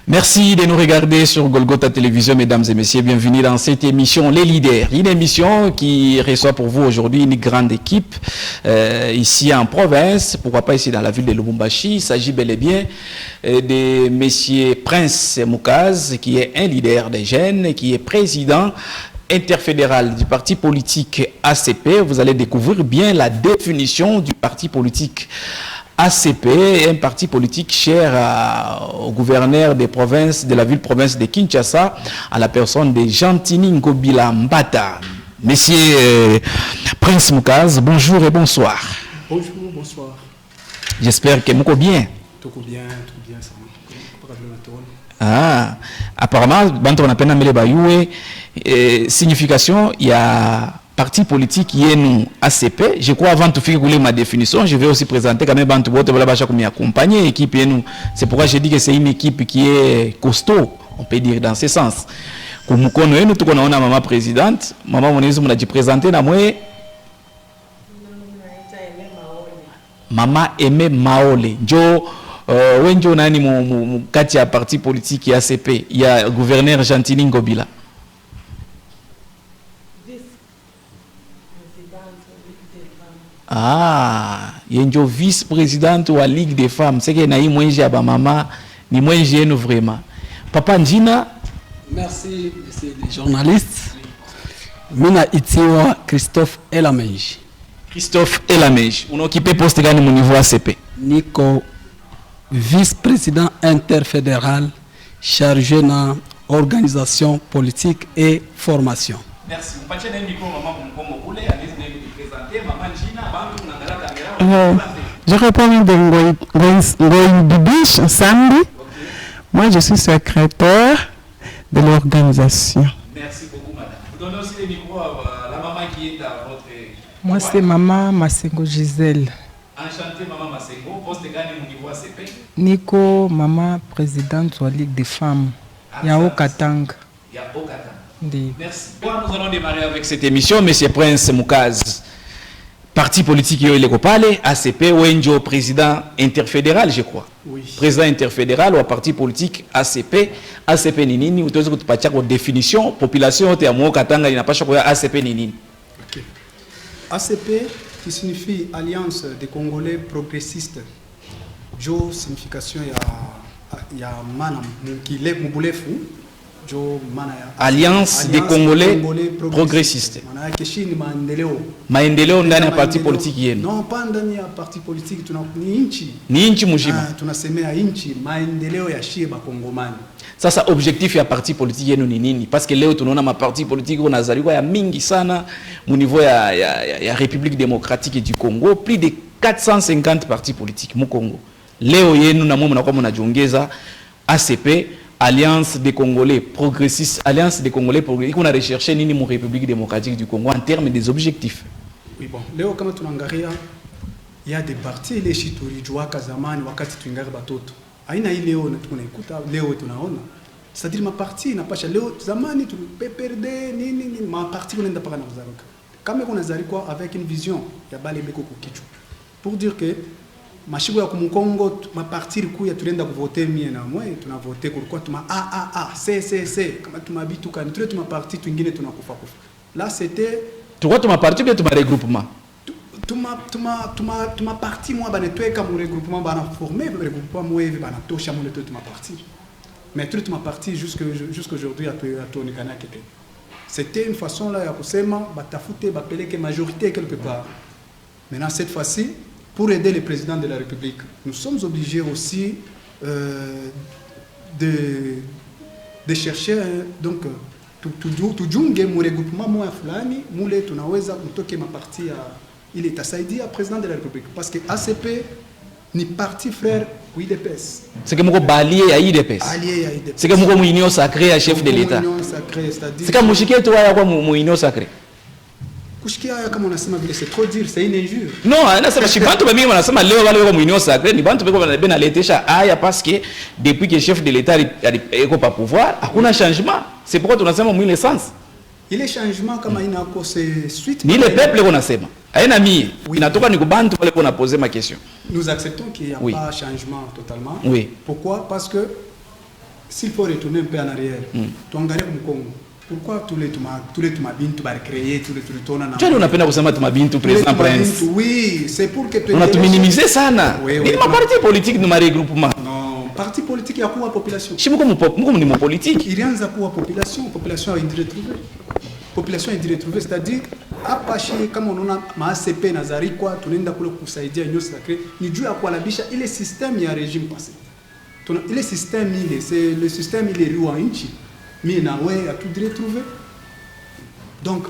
Merci de nous regarder sur Golgotha Télévision, mesdames et messieurs. Bienvenue dans cette émission Les Leaders. Une émission qui reçoit pour vous aujourd'hui une grande équipe ici en province, pourquoi pas ici dans la ville de Lubumbashi. Il s'agit bel et bien de monsieur Prince Moukaz, qui est un leader des jeunes, qui est président interfédéral du parti politique ACP. Vous allez découvrir bien la définition du parti politique ACP, un parti politique cher au gouverneur des provinces, de la ville-province de Kinshasa, à la personne de Gentini Ngobila Mbata. Monsieur Prince Moukaz, bonjour et bonsoir. Bonjour, bonsoir. J'espère que vous bien. Tout bien, ça va. Apparemment, quand on appelle Namele Bayoué, signification, il y a parti politique qui est nous ACP. Je crois avant de faire ma définition, je vais aussi présenter quand même Bantu Bote voilà comme accompagner équipe et nous. C'est pourquoi je dis que c'est une équipe qui est costaud, on peut dire dans ce sens. Comme nous connaissons, nous tout on a maman présidente, maman mon on a dit présenter na moi Maman Aimé Maole. Jo wenjo nani mu kati ya parti politique ACP, il y a gouverneur Gentini Ngobila. Yenjo vice-présidente de la Ligue des femmes. C'est que naï moins j'ai ba maman, ni moins j'ai nous vraiment. Papa Ndina. Merci, monsieur les journalistes. Mina Itiwa Christophe Elamenge. Christophe Elamenge. On occupe poste gani au niveau ACP. Nico, vice-président interfédéral chargé dans organisation politique et formation. Merci. Vous passez un micro maman pour me couler, allez vous présenter maman Gina. Je réponds de Ngoï Samedi. Moi, je suis secrétaire de l'organisation. Merci beaucoup, madame. Vous donnez aussi le micro à la maman qui est à votre... Moi, c'est maman Masengo Gisèle. Enchantée, maman Masengo. Poste gagné au niveau ACP. Nico, maman présidente de la Ligue des femmes. Yao Katang. Yao Katang. Merci. Bon, nous allons démarrer avec cette émission, monsieur Prince Moukaz. Parti politique il est parlé, ACP, Wenjo, président interfédéral, je crois. Oui. Président interfédéral ou parti politique ACP, ACP Ninini, ou tous les définition, population, il n'a pas choisi ACP Ninini. Okay. ACP qui signifie Alliance des Congolais progressistes. Jo, signification, il y a Manam, qui est Mouboulefu. Alliance des Congolais progressistes. Maendeleo ndani ya parti politique yenu. Non, pas ndani ya parti politique, ni inchi. Ni inchi mujima. Tunasemea inchi, maendeleo ya shie bakongomani. Sasa objectif ya parti politique yenu ni nini? Parce que leo tunaona ma parti politique unazaliwa ya mingi sana mu niveau ya République démocratique du Congo, plus de 450 partis politiques mu Congo. Leo yenu na mwa mnakuwa mnajiongeza ACP, Alliance des Congolais progressistes, Alliance des Congolais progressistes, on a recherché nini mu République démocratique du Congo en termes des objectifs. Oui bon, leo kama tunaangalia il y a des partis les shituri juaka zamani wakati tuingara batoto. Aina hii leo na tunaikuta leo tunaona. C'est-à-dire ma parti inapasha leo zamani tu PPRD nini ma parti unaenda paka na kuzaruka. Kama kuna zarikwa avec une vision ya bale beko kukichwa. Pour dire que mashigo ya kumukongo maparti ya tulienda kuvoter mie na mwe tunavoter kulikuwa tuma C kama tumabitu kan tule tuma parti twingine tunakufa kufa. Là c'était tukwa tuma parti bien tuma regroupement. Tuma parti moi bana tweka mu regroupement bana former regroupement moi bana tosha mu le tuma parti. Mais tule tuma parti jusqu'aujourd'hui à tuonekana kete. C'était une façon là ya kusema batafute bapeleke majorité quelque part. Maintenant cette fois-ci pour aider le président de la République, nous sommes obligés aussi de chercher donc tujunge mu regroupement moya fulani mule tunaweza kutoke maparti ya ile itasaidia président de la République parce que ACP ni parti frère UDPS. C'est que moko balié ya UDPS. Allié ya UDPS. C'est que moko mu union sacrée à chef de l'État. Union sacrée, c'est-à-dire. C'est que mushike toi ya kwa mu union sacrée. Kushikia kama unasema vile c'est trop dire, c'est une injure. Non, anasema shibantu ba mingi wanasema leo wale wako mu union sacrée ni bantu beko bana letesha aya parce que depuis que le chef de l'État eko pa pouvoir, hakuna changement. C'est pourquoi tunasema mu ile sens. Ile changement kama inako c'est suite. Ni le peuple qu'on asema. Aina mie. Inatoka ni kubantu wale qu'on a posé ma question. Nous acceptons qu'il n'y a pas changement totalement. Oui. Pourquoi? Parce que s'il faut retourner un peu en arrière, tu angalia Congo. Pourquoi tous les Tumabintu va créer, tous les Turitona? Tu as peine à vous mettre Tumabintu, président Prince. Oui, c'est pour que... On a tout minimisé ça, non? Oui, oui. Ma parti politique nous m'a regroupement. Non, parti politique, il y a quoi population? Je suis comme mon politique. Il y a quoi population a été retrouvée. Population a été retrouvée, c'est-à-dire, Apache, comme on a ma ACP, Nazari, quoi, tu n'as pas kusaidia Union Sacrée, ni Dieu à quoi la bicha, il est système, il y a un régime passé. Il est système, c'est le système, il est roi inchi. Mais Nawe a tout retrouvé. Donc,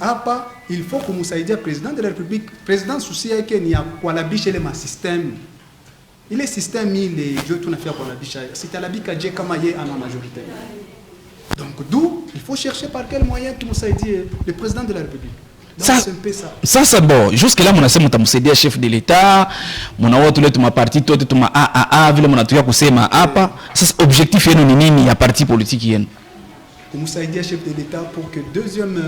il faut que Moussaïdia, président de la République, président souci à qu'il y a quoi la biche, il est ma système. Il est système, il est Dieu tout n'a fait quoi la biche. C'est à la biche à Dieu comme il y a en majorité. Donc, d'où il faut chercher par quel moyen que Moussaïdia, le président de la République. Ça c'est bon. Jusque là, mon assez mon Moussaïdia chef de l'État, mon awa tout le tout ma parti, tout ma AAA, vile mon atuya kusema apa. Ça objectif est non nini ya parti politique yen. Moussaïdia chef de l'État pour que deuxième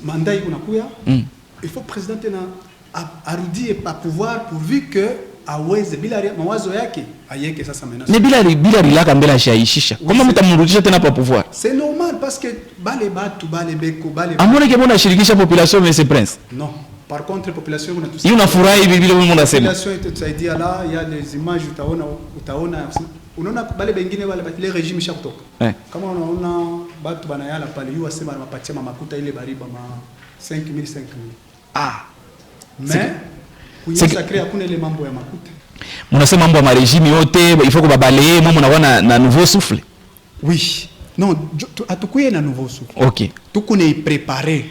mandat il faut présidenter na arudi et pas pouvoir pourvu que aweze bilari mawazo yake ayeke sasa menace. Mais bilari la kambela shaishisha. Comment mtamrudisha tena pas pouvoir? C'est normal parce que bale batu bale beko bale. Amone ke mona shirikisha population mais c'est prince. Non. Par contre population kuna tout. Yuna furahi vile monde asema. Population itatusaidia là, il y a des images utaona unaona bale bengine wale les régime shakutoka. Kama unaona batu banayala pale yu asema mapatia makuta ile bariba ma 5,000. Ah. Mais kunyesa sacré hakuna ile mambo ya makuta. Mnasema mambo ya régime yote il faut que babalaye mama naona na nouveau souffle. Oui. Non, atukuye na nouveau souffle. OK. Tukune préparer.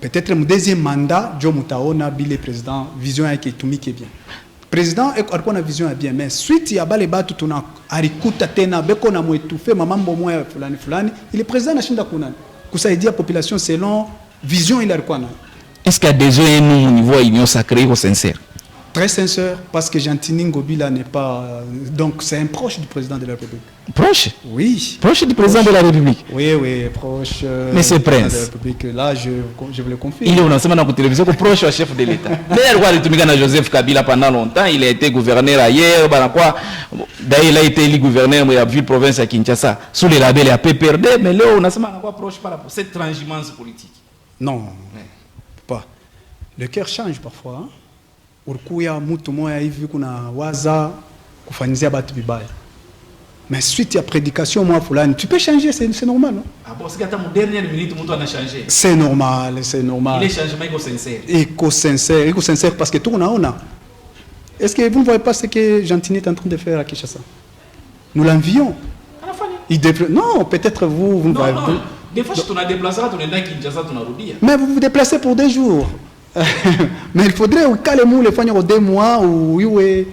Peut-être mon deuxième mandat, Joe Mutaona, Billy président, vision yake itumike bien. Président alikuwa na vision ya bien, mais suite ya bale batu tuna alikuta tena beko na mwetufe mamambo moya fulani fulani, ile président anashinda kunani kusaidia population selon vision ile alikuwa nayo. Est-ce qu'il y a déjà un niveau union sacrée ou sincère? Très sincère, parce que Gentini Ngobila n'est pas... Donc, c'est un proche du président de la République. Proche? Oui. Proche du président de la République? Oui, oui, proche... Mais c'est Prince. De la République. Là, je vous le confie. Il est dans la télévision proche au chef de l'État. D'ailleurs, Joseph Kabila pendant longtemps, il a été gouverneur ailleurs. D'ailleurs, il a été élu gouverneur de la ville province à Kinshasa. Sous les labels, il a perdu, mais là, on a proche par rapport à cette transhumance politique. Non, pas. Le cœur change parfois, hein? Urkuya mtu moya hivi kuna waza kufanyizia batu vibaya. Mais suite ya prédication moi fulani, tu peux changer, c'est normal, non? Ah bon, c'est qu'à ta dernière minute mtu ana changer. C'est normal, c'est normal. Il est changement éco-sincère. Éco-sincère parce que tout on a. Est-ce que vous ne voyez pas ce que Gentini est en train de faire à Kinshasa? Nous l'envions. Non, peut-être vous ne voyez pas. Des fois, tu as déplacé, tu es dans Kinshasa, tu as roudi. Mais vous vous déplacez pour 2 jours. Mais il faudrait au calme les faire 2 mois ou oui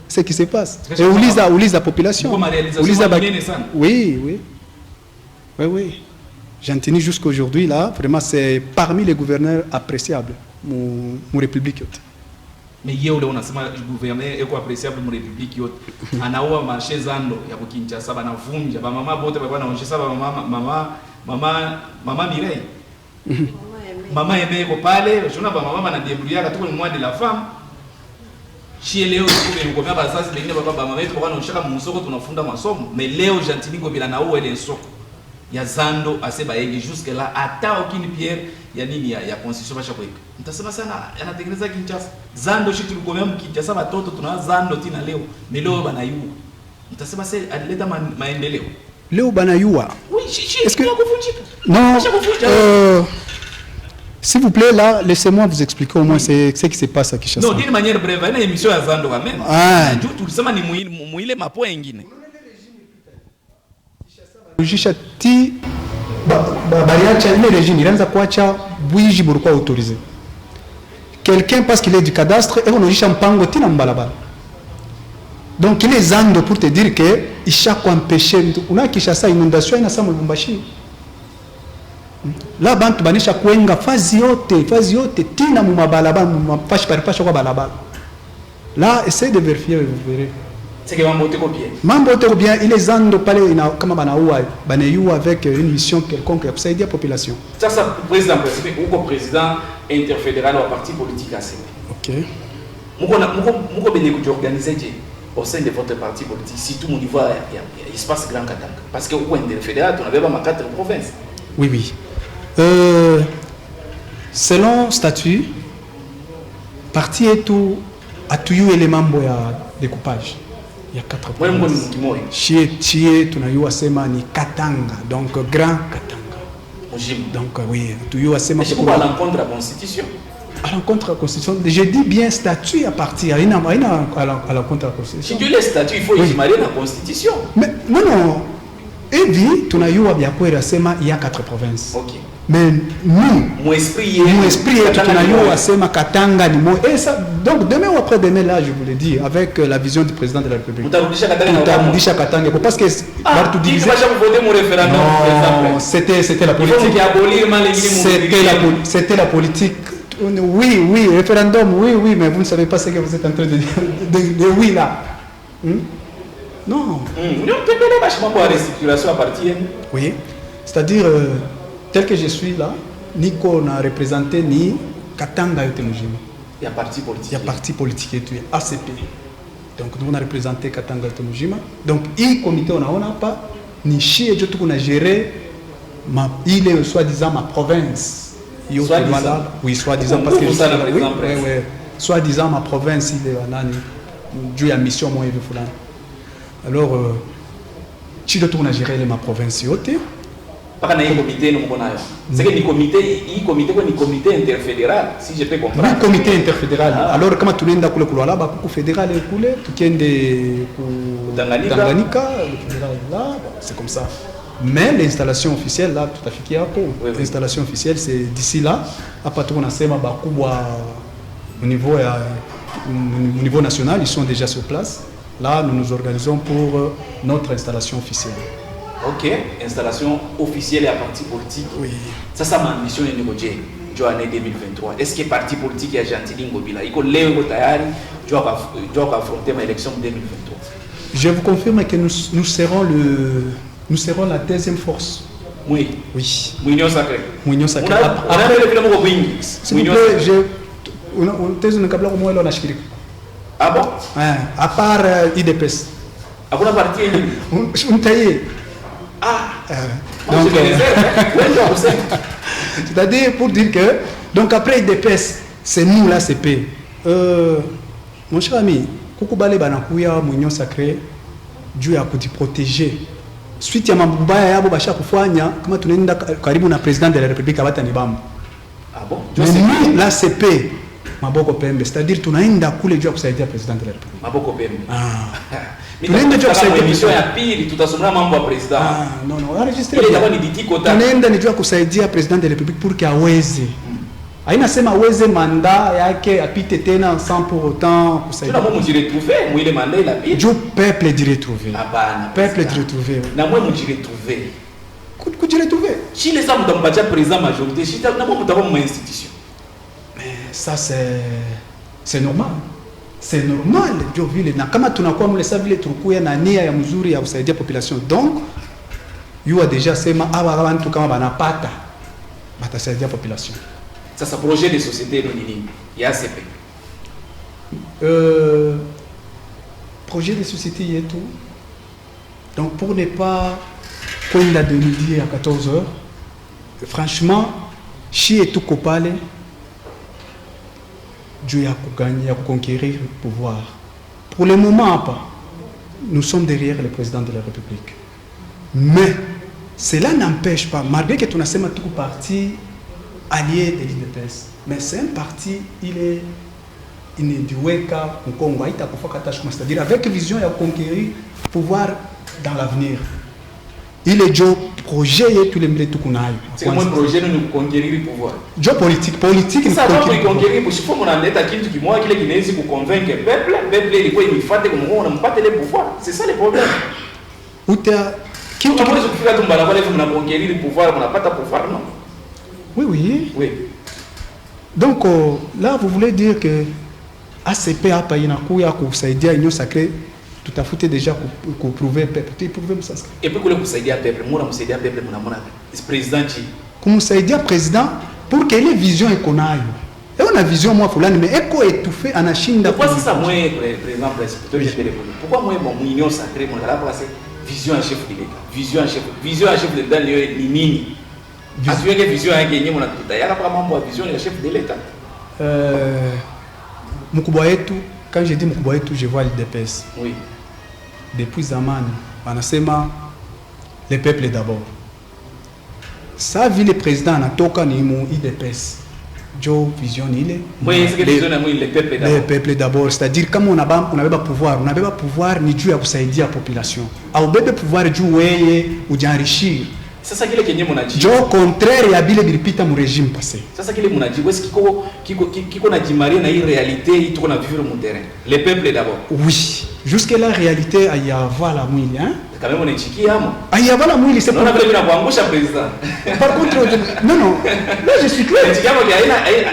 ce qui se passe et où lise la population oui Gentini jusqu'aujourd'hui là vraiment c'est parmi les gouverneurs appréciables mon république mais hier on a le gouverneur est appréciable mon république yote anaoa marché zando ya Kinshasa bana vunja ba mama bote ba bana onjesa ba mama Mireille Maman aimait au palais, je n'ai pas maman n'a débrouillé à tout le mois de la femme. Chez Léo, tu peux me baser sur les nègres, papa, maman, tu vois, on cherche mon sort, on a fondé ma somme. Mais Léo, Gentini, Gobila, na où elle est sort. Il y a Zando, assez baillé, jusque là, à ta aucune pierre, il y a nini, il y a concession, machin, quoi. Tu sais pas ça, il y a intégré ça Kinshasa. Zando, si tu le connais, Kinshasa, va tout, tu as Zando, tina Léo. Mais Léo, bana you. Tu sais pas ça, à l'état maïndé Léo. Léo, bana you. Oui, est-ce que non, s'il vous plaît, là, laissez-moi vous expliquer au moins ce qui se passe à Kinshasa. Non, d'une manière brève, il y a une émission à Zando quand même. Ah. Tout le temps, il est ma point ingine. Kinshasa, ti bariacha ile régime ilianza kuacha bwiji burukwa autorisé. Quelqu'un parce qu'il est du cadastre et on ojisha mpango tina mbalabala. Donc il est Zando pour te dire que il chaque empêcher una Kinshasa inondation ina samu Lubumbashi. Là bantu banisha kuenga fazi yote tina mu mabalaba mu pashi kwa balabala. Là essayez de vérifier, vous verrez. C'est que mambo te copie. Mambo te bien, il est Zando pale ina kama banaua banayu avec une mission quelconque pour aider la population. Ça président ou président interfédéral ou parti politique assez. OK. Muko bene ku organiser je. au sein de votre parti politique, surtout au niveau il se passe grand Katanga. Parce que au point interfédéral, on avait pas 4 provinces. Oui, oui. Selon statut, parti et tout, à tout élément de découpage. Il y a 4 provinces. Chie, tunayu asema ni Katanga, donc grand Katanga. Donc oui, tunayu asema. Mais c'est pourquoi à l'encontre de la Constitution. À l'encontre de la Constitution, je dis bien statut à partir, à l'encontre de la Constitution. Si tu les statuts, il faut y marier la Constitution. Mais non, et dit, tunayu abiakwera asema il y a 4 provinces. Ok. Mais nous, mon esprit est tunayu asema Katanga ni mo. Et ça, donc demain ou après-demain là, je vous le dis, avec la vision du président de la République. Mutarudisha Katanga parce que tu dis que voter mon référendum. Non, c'était la politique. C'était la politique. Oui, référendum, oui, mais vous ne savez pas ce que vous êtes en train de dire. De oui là. Non. Oui, c'est-à-dire, tel que je suis là, ni qu'on a représenté, ni Katanga yote mujima. Il y a parti politique. Il y a parti politique et tout, ACP. Donc nous on a représenté Katanga yote mujima. Donc il comité on n'a pas, ni chi et tout qu'on a géré, il est soi-disant ma province. Soi-disant. Oui, soi-disant parce que soi-disant ma province il est là, Dieu a mission moi il veut là. Alors chi de tout on a géré ma province yote. Pas un comité non c'est que ni comité interfédéral si je peux comprendre. Oui, comité interfédéral. Alors comment tu l'as kule kule là ba ku fédéral et kule tu kende Tanganyika le fédéral là c'est comme ça. Mais l'installation officielle là tout à fait qui a l'installation officielle c'est d'ici là hapa tu unasema bakubwa au niveau national ils sont déjà sur place. Là nous nous organisons pour notre installation officielle. Ok, installation officielle et à parti politique. Oui. Ça ma mission est négociée. En année 2023. Est-ce que le parti politique est gentil d'Ingobila? Il doit affronter ma élection 2023. Je vous confirme que nous serons la deuxième force. Oui. Oui. Union sacrée. Union sacrée. S'il vous plaît, ah bon? À part IDPS. À quoi la partie donc, c'est-à-dire pour dire que donc après IDPS c'est nous là CP. Mon cher ami, Kukubale banakuya Union sacrée, Dieu a kuti protéger. Suite ya mambo mbaya yabo basha kufanya kama tunaenda karibu na président de la République abata ni bambo. Ah bon? Mais nous là CP Maboko Pembe, c'est-à-dire tunaenda kule juu ya kusaidia président de la République. Maboko Pembe. Tunaenda juu ya kusaidia mission ya pili tutasomea mambo ya president. Non, enregistré. Tunaenda ni juu ya kusaidia president de la République pour que aweze. Haina sema aweze mandat yake apite tena sans pour autant kusaidia. Tuna mwe mjiretrouver, mwile mandat ila pili. Juu peuple diretrouver. Hapana. Peuple diretrouver. Na mwe mjiretrouver. Kujiretrouver. Si les hommes d'ambassade président majorité, si na mwe mtaba mu institution. Ça c'est normal. C'est normal. Ndio vile na kama tunakuwa mlesa vile tulikuwa na nia ya mzuri ya kusaidia population. Donc a déjà sema aba abantu kama banapata batasaidia population. Ça projet de société ni nini? Ya ACP. Projet de société et tout. Donc pour ne pas kwenda de midi à 14h, franchement, chi et tout kopale Dieu a gagné, a conquérir le pouvoir. Pour le moment, pas. Nous sommes derrière le président de la République. Mais cela n'empêche pas, malgré que tu n'as pas tout parti allié de l'IDPS, mais c'est un parti, il est du Weka, c'est-à-dire avec vision de conquérir le pouvoir dans l'avenir. Il est du projet et tout le monde. C'est mon projet de nous conquérir le pouvoir. Du politique. Ça va pour conquérir, parce qu'il faut qu'on ait à qui moi qui est pour convaincre le peuple, il faut qu'il fasse comme on n'a pas le pouvoir. C'est ça le problème. Où tu as qui tu as conquérir le pouvoir, on n'a pas de pouvoir, non? Oui. Donc là, vous voulez dire que ACP a payé un coup à Saïdia Union sacrée. Tout à fait déjà pour prouver peuple. Et puis pour Saïdia peuple, moi je Saïdia peuple, mon président qui. Comme Saïdia président pour quelle vision qu'on a. Et on na vision moi fulani mais eko étouffé anashinda. Pourquoi c'est ça moi président président pourquoi moi mon union sacrée mon là parce vision en chef de l'État. Vision en chef de l'État ni nini? Assurer que vision yake yenyewe mnatuta. Yaka kama mambo ya vision ya chef de l'État. Mkubwa wetu, quand je dis mkubwa wetu, je vois l'UDPS. Oui. Depuis zamani wanasema le peuple d'abord. Ça vu le président anatoka ni mu UDPS. Jo vision ile. Oui, c'est que vision na le peuple d'abord. Le peuple d'abord, c'est-à-dire kama unabeba pouvoir ni juu ya kusaidia population. Au bebe pouvoir juu weye ujanrishir. Sasa kile kenye mnaji. Jo contraire ya bile bilipita mu régime passé. Sasa kile mnaji, est-ce kiko na jimarie na hii réalité tuko na vivre mu terrain. Le peuple d'abord. Oui. Jusque la réalité ayavala mwili hein. Quand même on est chiki amo. Ayavala mwili c'est pas. On a prévu na kuangusha président. Par contre non. Là je suis clair. Chiki amo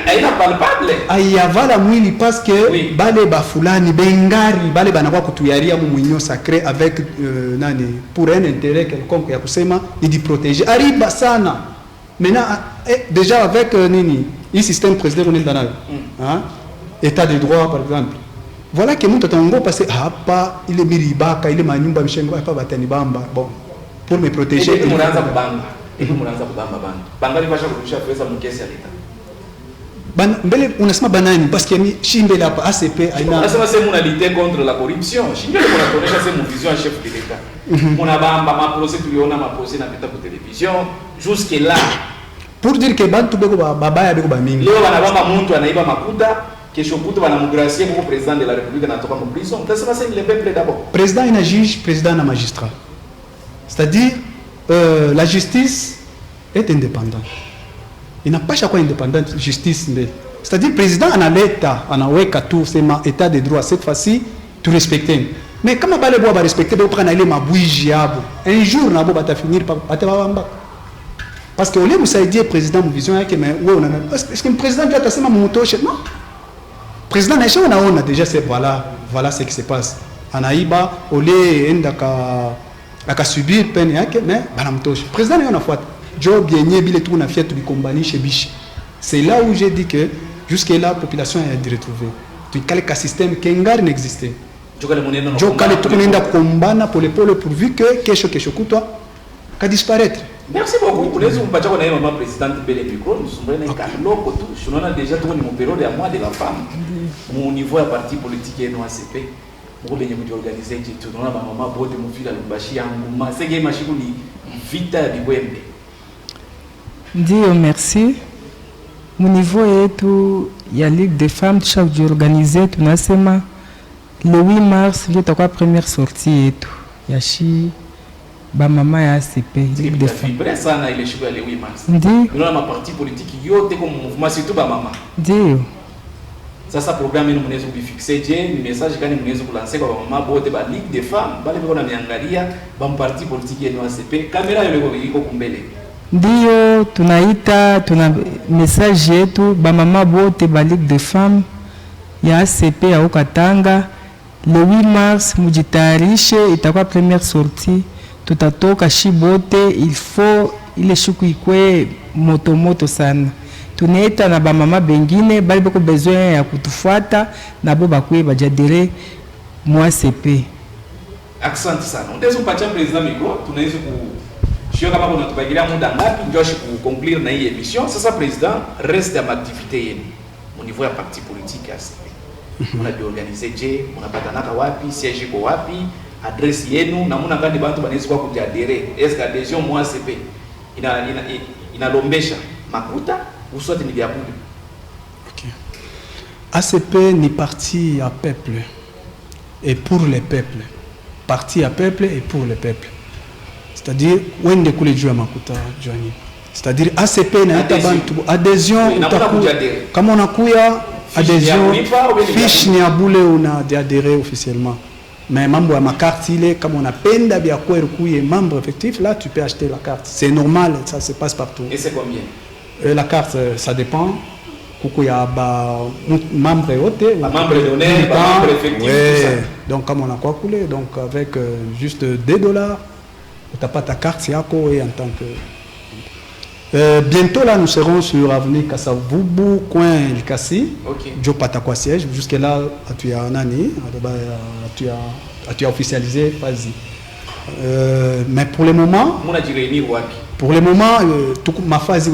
haina palpable. Ayavala mwili parce que oui. Bale bafulani bengari bale banakuwa kutuyaria mu mwinyo sacré avec nani pour un intérêt quelconque ya kusema ni di protéger. Ariba sana. Maintenant déjà avec nini, il système président on est dans hein? État de droit par exemple. Voilà que mtu atango passer hapa ile miribaka ile manyumba mshengo hapa batani bamba bon pour me protéger. Et mnaanza kubanga. Mnaanza kubamba bando. Banga libasha kurusha pesa mkesi ya leta. Mbele unasema banani parce que ni shimbele hapa ACP aina. Unasema sema muna lutter contre la corruption. Shimbele kuna kuonesha sema vision chef de l'État. Muna bamba ma procès tuliona ma procès na pita kwa télévision jusque là. Pour dire que bantu beko babaya beko ba mingi. Leo wanabamba mtu anaiba makuta. Kesho kutu wanamugracier pour président de la République anatoka en prison. Utasema c'est le peuple d'abord. Président ina juge, président na magistrat. C'est-à-dire la justice est indépendante. Il n'a pas chaque fois indépendante justice mais c'est-à-dire président analeta anaweka tout c'est état de droit cette fois-ci tout respecter. Mais comment ba le bois ba respecter ba prendre ile mabouiji yabo. Un jour nabo bata finir bata parce que au lieu de président mu vision yake mais ouais on a est-ce que le président doit tasema mutoshe non? Président Naïcha, on a déjà c'est voilà ce qui se passe. Anaïba, olé endaka subir peine yake mais banamtoshe. Président on a fait job bien bile tout on a fait tout combani chez biche. C'est là où j'ai dit que jusque là la population a dû retrouver. Tu quel système kengar n'existait. Jo kale tout nenda kombana pour pourvu que quelque kutwa ka disparaître. Merci beaucoup. Pour les autres, on a eu un président de Micro, nous sommes venus à Loko, nous avons déjà tourné mon période à moi de la femme. Mon niveau à parti politique est non ACP. Nous avons organisé un tour, nous avons maman bote mon fils à l'Umbashi, à Ngouma, c'est que ma chikouni vita du Wembe. Dieu merci. Mon niveau est tout, il y a Ligue des femmes, chaque jour organisé, tout le 8 mars, il y a la première sortie et tout. Il y a ba mama ya ACP Ligue des femmes. Sana ile shughuli ya 8 mars. Ndio. Unaona maparti politiki yote kwa mouvement surtout ba mama. Ndio. Sasa programme yenu mnaweza kufixe je, ni message gani mnaweza kulancer kwa mama bote ba Ligue des femmes, bale biko na miangalia ba parti politiki yenu ACP. Kamera yule iko kumbele. Ndio tuna message yetu ba mama bote ba Ligue des femmes ya ACP ya Okatanga le 8 mars mujitayarishe itakuwa première sortie. Tutatoka shibote il faut ile shuku ikwe moto sana. Tunaita na ba mama bengine bali bako besoin ya kutufuata na bo bakwe bajadire moi CP. Asante sana. Unaweza kupatia president micro, tunaweza shio kama kuna tubagilia muda ngapi ndio conclure na hii émission. Sasa president reste à activité yenu au niveau ya parti politique ya CP. On a dû organiser je, on a patanaka wapi, siège ko wapi? Adresse yenu na muna ngani bantu banaweza kwa kujadere est-ce que adhésion moi CP inalombesha makuta ou soit ni vya bure. OK. ACP ni parti à peuple et pour les peuples. Parti à peuple et pour les peuples. C'est-à-dire wende kule juu ya makuta Johnny. C'est-à-dire ACP na hata bantu adhésion utakuwa kama unakuya adhésion fiche ni abule una adhérer officiellement. Mais membre à ma carte, il est comme on appelle d'abord quoi est membre effectif. Là, tu peux acheter la carte. C'est normal, ça se passe partout. Et c'est combien? La carte, ça dépend. Kuku ya membre haute, membre donné, membre effectif. Ouais. Donc comme on a quoi couler, donc avec juste $2, tu n'as pas ta carte, c'est à quoi en tant que. Bientôt là, nous serons sur avenue Kassavubu, coin Likasi, Joe Patakwa siège. Jusque là, tu as un année, tu as officialisé, vas-y. Mais pour le moment, ma phase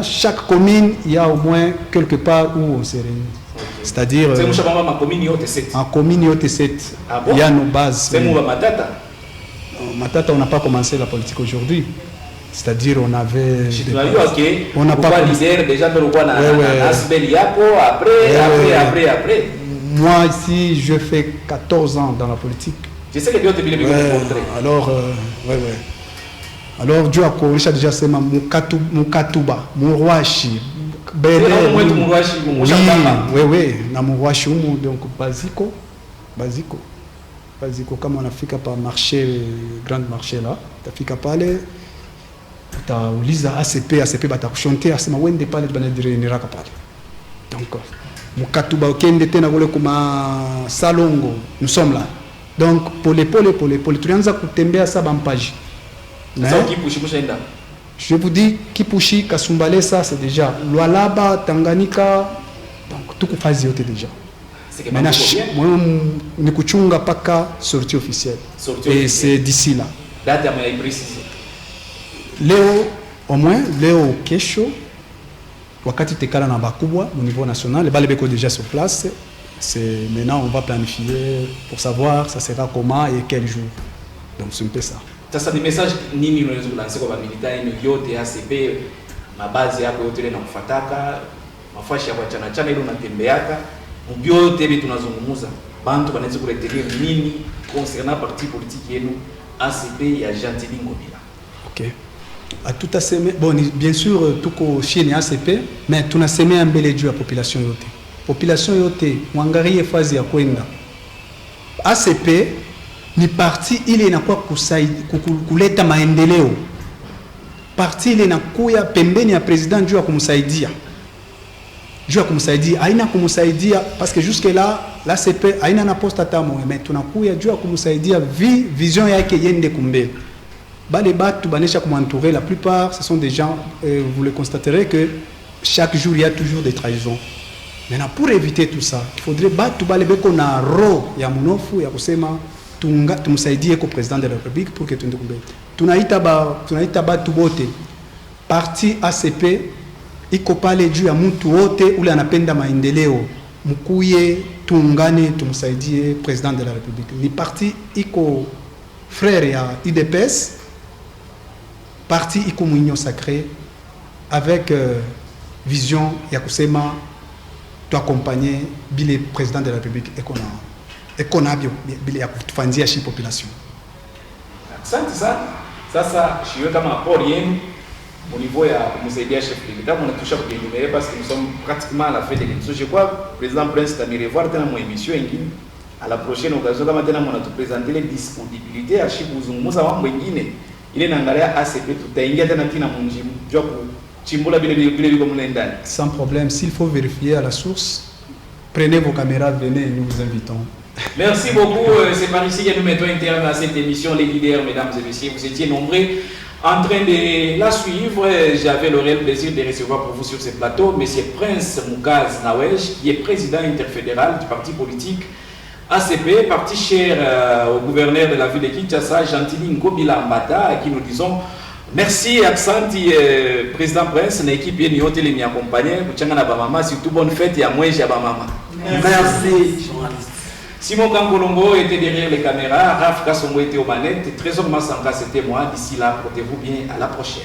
chaque commune, il y a au moins quelque part où on se réunit. C'est-à-dire en commune OT7, il y a nos bases. Matata, on n'a pas commencé la politique aujourd'hui. C'est-à-dire on avait... On n'a pas leader déjà de après. Moi ici, je fais 14 ans dans la politique. Je sais que Dieu te bien alors, alors Dieu a corrigé déjà c'est Mukatuba, Mourouachi, oui, na Mourouachi, donc basico, comme on a fait par marché, grand marché là, tu as fait parler, tu as Lisa ACP, tu as chanté, tu as wende parler de Niraka parler. Donc, Mukatuba, Salongo, nous sommes là. Donc, pour les tu as kutembea saba page. Je vous dis, Kipushi, Kasumbalesa, c'est déjà. Lualaba, Tanganyika, donc tout phase déjà. Maintenant, nous kuchunga paka sortie officielle. Et c'est d'ici là. Date à préciser. Léo, au moins, Léo Kesho, wakati tekala na bakubwa au niveau national, les balebeko déjà sur place. C'est maintenant on va planifier pour savoir ça sera comment et quel jour. Donc c'est un peu ça. Ça des messages nini unaweza kulancer kwa militaire yote ACP mabazi yako yote ile na kufataka mafashi ya chana chana ile unatembeaka mbiote hivi tunazungumza bantu wanaweza kuretenir nini concernant parti politique yenu ACP ya Gentili Ngobila. OK. À tout à semer bon bien sûr tuko chini ACP mais tunasema mbele juu ya population yote. Population yote mwangalie fazi ya kwenda ACP ni parti ile inakuwa kuleta maendeleo. Parti ile inakuya pembeni ya president juu ya kumsaidia. Haina kumsaidia parce que jusque là l'ACP haina na poste atamo mais tunakuya juu ya kumsaidia vision yake yende kumbele. Bale batu banesha kumantourer la plupart ce sont des gens vous le constaterez que chaque jour il y a toujours des trahisons. Maintenant pour éviter tout ça, il faudrait batu bale beko na ro ya munofu ya kusema tumsaidie ko président de la République pour que tundukumbe. Tunaita batu bote parti ACP iko pale juu ya mtu wote ule anapenda maendeleo. Mkuye tuungane tumsaidie président de la République. Ni parti iko frère ya UDPS, parti iko mwinyo sacré avec vision ya kusema tu accompagner le président de la République et qu'on a bien kufanzia shi population. Asante sana. Sasa shiwe kama apport yenu au niveau ya kumsaidia chef de l'État on a touché pour énumérer parce que nous sommes pratiquement à la fin de l'émission. Je crois président Prince t'a me revoir dans mon émission ingine à la prochaine occasion kama tena mona tu présenter les disponibilités à shikuzungumza mambo mengine ile naangalia ACP tutaingia tena tina munjimu jua chimbula bile biko mule ndani. Sans problème, s'il faut vérifier à la source, prenez vos caméras, venez, nous vous invitons. Merci beaucoup, c'est par ici que nous mettons un terme à cette émission, les leaders, mesdames et messieurs. Vous étiez nombreux en train de la suivre. J'avais le réel plaisir de recevoir pour vous sur ce plateau M. Prince Mukaz Nawej, qui est président interfédéral du parti politique ACP, parti cher au gouverneur de la ville de Kinshasa, Gentili Ngobila Mbata, à qui nous disons merci, Aksanti, président Prince, une équipe bien yote les m'accompagner, kuchanga ba mama, surtout bonne fête ya mwenje ya ba mama. Merci, journaliste. Simon Kankolongo était derrière les caméras, Raf Kassongo était aux manettes, Trésor Massanga c'était moi. D'ici là, portez-vous bien, à la prochaine.